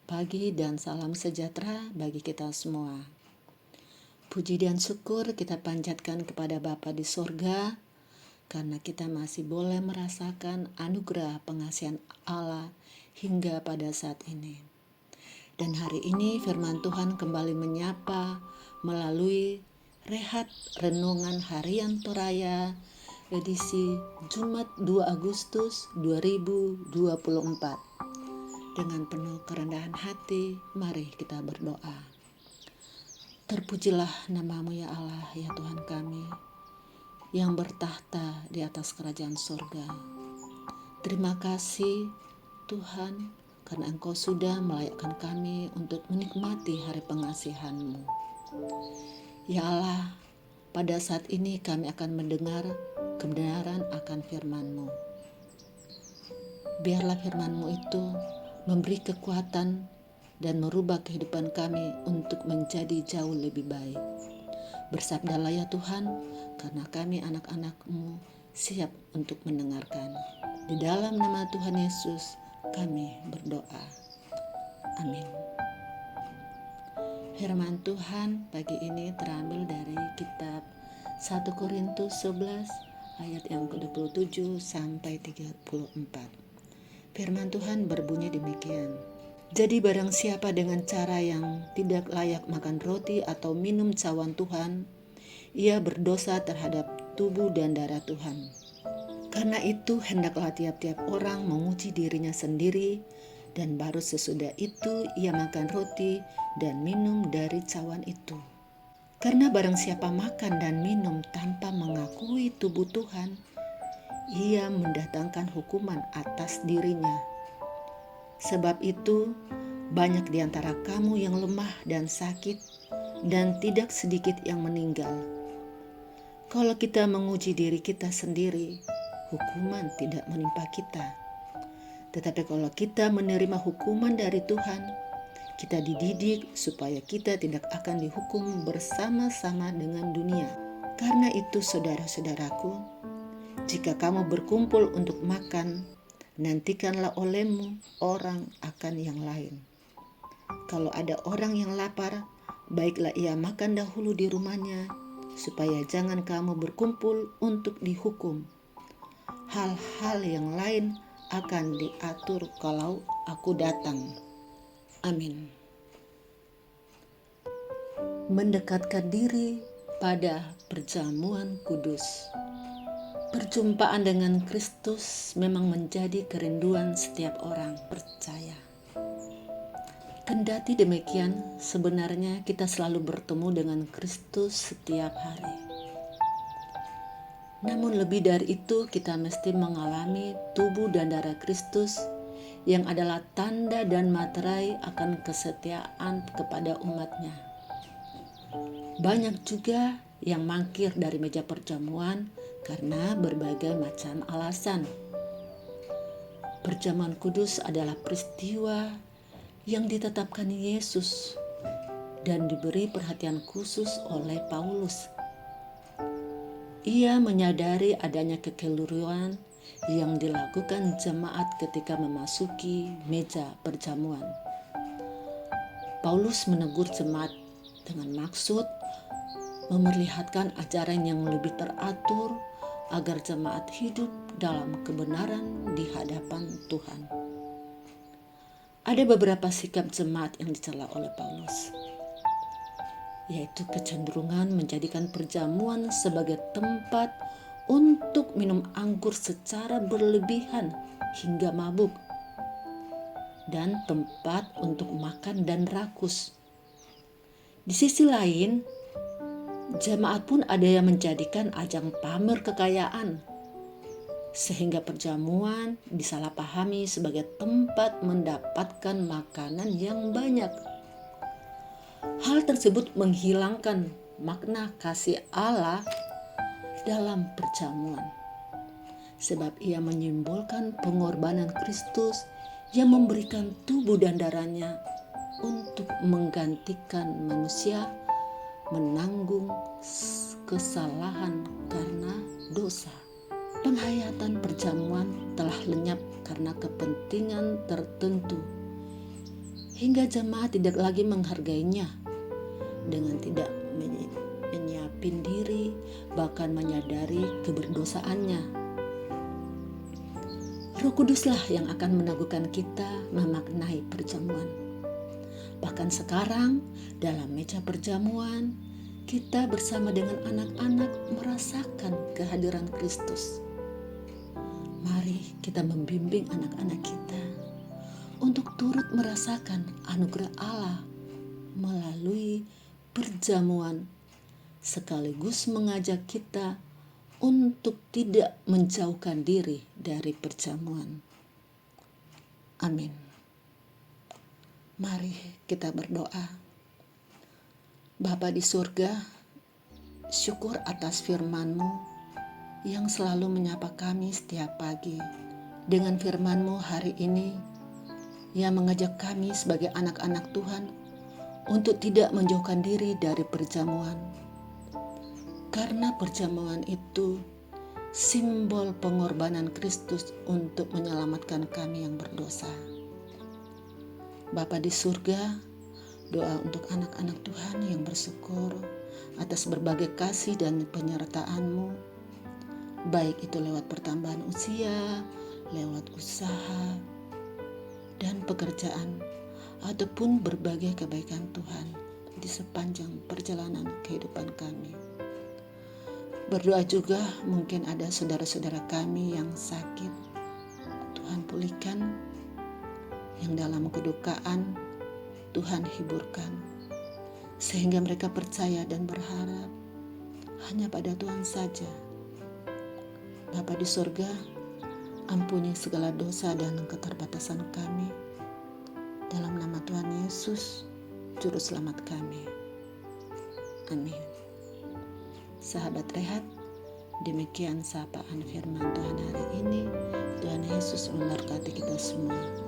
pagi dan salam sejahtera bagi kita semua. Puji dan syukur kita panjatkan kepada Bapa di sorga, karena kita masih boleh merasakan anugerah pengasihan Allah hingga pada saat ini. Dan hari ini firman Tuhan kembali menyapa melalui rehat renungan harian Toraya edisi Jumat 2 Agustus 2024. Dengan penuh kerendahan hati, mari kita berdoa. Terpujilah nama-Mu ya Allah, ya Tuhan kami, yang bertahta di atas kerajaan surga. Terima kasih Tuhan, karena Engkau sudah melayakkan kami untuk menikmati hari pengasihan-Mu. Ya Allah, pada saat ini kami akan mendengar kebenaran akan firman-Mu. Biarlah firman-Mu itu memberi kekuatan dan merubah kehidupan kami untuk menjadi jauh lebih baik. Bersabdalah ya Tuhan, karena kami anak-anak-Mu siap untuk mendengarkan. Di dalam nama Tuhan Yesus kami berdoa. Amin. Firman Tuhan pagi ini terambil dari kitab 1 Korintus 11 ayat yang ke-27 sampai 34. Firman Tuhan berbunyi demikian. Jadi barang siapa dengan cara yang tidak layak makan roti atau minum cawan Tuhan, ia berdosa terhadap tubuh dan darah Tuhan. Karena itu hendaklah tiap-tiap orang menguji dirinya sendiri, dan baru sesudah itu ia makan roti dan minum dari cawan itu. Karena barang siapa makan dan minum tanpa mengakui tubuh Tuhan, ia mendatangkan hukuman atas dirinya. Sebab itu, banyak di antara kamu yang lemah dan sakit, dan tidak sedikit yang meninggal. Kalau kita menguji diri kita sendiri, hukuman tidak menimpa kita. Tetapi kalau kita menerima hukuman dari Tuhan, kita dididik supaya kita tidak akan dihukum bersama-sama dengan dunia. Karena itu saudara-saudaraku, jika kamu berkumpul untuk makan, nantikanlah olehmu orang akan yang lain. Kalau ada orang yang lapar, baiklah ia makan dahulu di rumahnya, supaya jangan kamu berkumpul untuk dihukum. Hal-hal yang lain akan diatur kalau aku datang. Amin. Mendekatkan diri pada perjamuan kudus. Perjumpaan dengan Kristus memang menjadi kerinduan setiap orang percaya. Kendati demikian, sebenarnya kita selalu bertemu dengan Kristus setiap hari. Namun lebih dari itu, kita mesti mengalami tubuh dan darah Kristus yang adalah tanda dan materai akan kesetiaan kepada umatnya. Banyak juga yang mangkir dari meja perjamuan karena berbagai macam alasan. Perjamuan kudus adalah peristiwa yang ditetapkan Yesus dan diberi perhatian khusus oleh Paulus. Ia menyadari adanya kekeliruan yang dilakukan jemaat ketika memasuki meja perjamuan. Paulus menegur jemaat dengan maksud memperlihatkan ajaran yang lebih teratur agar jemaat hidup dalam kebenaran di hadapan Tuhan. Ada beberapa sikap jemaat yang dicela oleh Paulus, yaitu kecenderungan menjadikan perjamuan sebagai tempat untuk minum anggur secara berlebihan hingga mabuk, dan tempat untuk makan dan rakus. Di sisi lain, jemaat pun ada yang menjadikan ajang pamer kekayaan, sehingga perjamuan disalahpahami sebagai tempat mendapatkan makanan yang banyak. Hal tersebut menghilangkan makna kasih Allah dalam perjamuan, sebab ia menyimbolkan pengorbanan Kristus yang memberikan tubuh dan darahnya untuk menggantikan manusia menanggung kesalahan karena dosa. Penghayatan perjamuan telah lenyap karena kepentingan tertentu hingga jemaat tidak lagi menghargainya dengan tidak menyiapin diri, bahkan menyadari keberdosaannya. Roh Kuduslah yang akan meneguhkan kita memaknai perjamuan. Bahkan sekarang dalam meja perjamuan, kita bersama dengan anak-anak merasakan kehadiran Kristus. Mari kita membimbing anak-anak kita untuk turut merasakan anugerah Allah melalui perjamuan, sekaligus mengajak kita untuk tidak menjauhkan diri dari perjamuan. Amin. Mari kita berdoa. Bapa di surga, syukur atas firman-Mu yang selalu menyapa kami setiap pagi. Dengan firman-Mu hari ini, yang mengajak kami sebagai anak-anak Tuhan untuk tidak menjauhkan diri dari perjamuan. Karena perjamuan itu simbol pengorbanan Kristus untuk menyelamatkan kami yang berdosa. Bapa di surga, doa untuk anak-anak Tuhan yang bersyukur atas berbagai kasih dan penyertaan-Mu, baik itu lewat pertambahan usia, lewat usaha, dan pekerjaan, ataupun berbagai kebaikan Tuhan di sepanjang perjalanan kehidupan kami. Berdoa juga mungkin ada saudara-saudara kami yang sakit, Tuhan pulihkan, yang dalam kedukaan Tuhan hiburkan, sehingga mereka percaya dan berharap hanya pada Tuhan saja. Bapa di surga, ampuni segala dosa dan keterbatasan kami. Dalam nama Tuhan Yesus, Juru Selamat kami. Amin. Sahabat Rehat, demikian sapaan firman Tuhan hari ini. Tuhan Yesus memberkati kita semua.